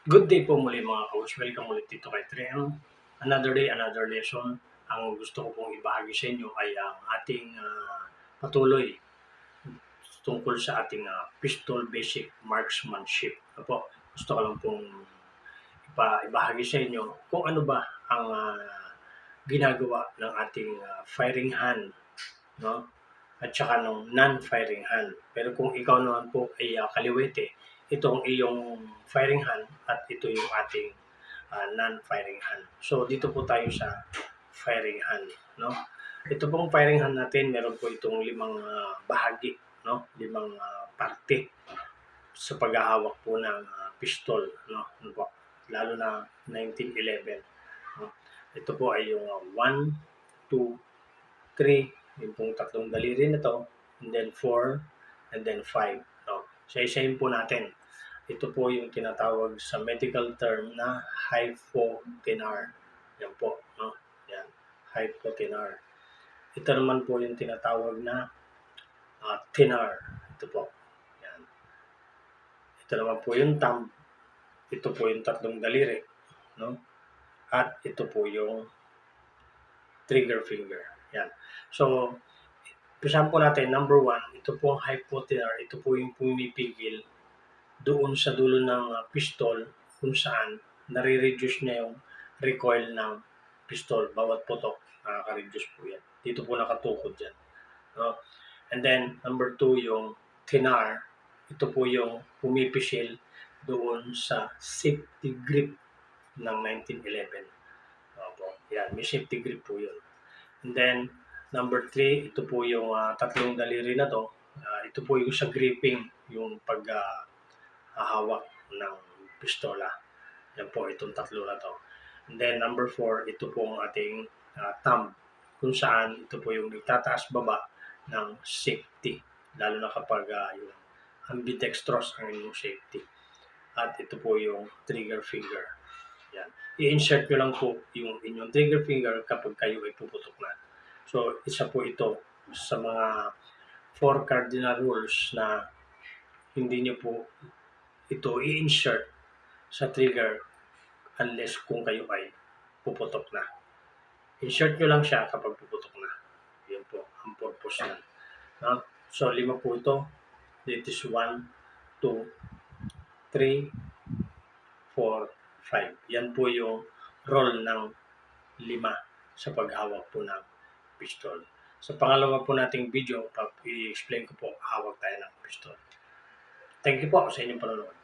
Good day po muli mga coach. Welcome ulit dito kay Trem. Another day, another lesson. Ang gusto ko pong ibahagi sa inyo ay ang ating patuloy tungkol sa ating pistol basic marksmanship. Apo, gusto ko lang pong ibahagi sa inyo kung ano ba ang ginagawa ng ating firing hand, no? At saka ng non-firing hand. Pero kung ikaw naman po ay kaliwete, itong iyong firing hand at ito yung ating non-firing hand. So dito po tayo sa firing hand, no? Ito pong firing hand natin, meron po itong limang bahagi, no? Limang parte sa paghahawak po ng pistol, no? Ano po? Lalo na 1911. No? Ito po ay yung 1, 2, 3, yung pong tatlong daliri na to, and then 4, and then 5. No? Isa-isahin po natin. Ito po yung tinatawag sa medical term na hypotenar. Yan po. No? Yan. Hypotenar. Ito naman po yung tinatawag na tenar. Ito po. Yan. Ito naman po yung thumb. Ito po yung tatlong daliri. No? At ito po yung trigger finger. Yan. So, pisahan po natin, number 1, ito po ang hypotenar. Ito po yung pumipigil doon sa dulo ng pistol kung saan nare-reduce niya yung recoil ng pistol. Bawat putok, nakaka-reduce po yan. Dito po nakatukod yan. No? And then, number 2, yung tenar. Ito po yung pumipisil doon sa safety grip ng 1911. Opo, yan, may safety grip po yun. And then, number 3, ito po yung tatlong daliri na to. Ito po yung sa gripping, yung paghahawak ng pistola. Yan po, itong tatlo na to. And then, number 4, ito po ang ating thumb, kung saan ito po yung nagtataas baba ng safety, lalo na kapag yung ambidextrous ang inyong safety. At ito po yung trigger finger. Yan. I-insert nyo lang po yung inyong trigger finger kapag kayo ay puputok na. So, isa po ito sa mga 4 cardinal rules na hindi nyo po ito i-insert sa trigger unless kung kayo ay puputok na. Insert nyo lang siya kapag puputok na. Yan po ang purpose na. No? So, 5 po ito. It is 1, 2, 3, 4, 5. Yan po yung role ng 5 sa paghawak po ng pistol. Sa pangalawa po nating video, i-explain ko po hawak tayo ng pistol. Thank you po sa inyong panonood.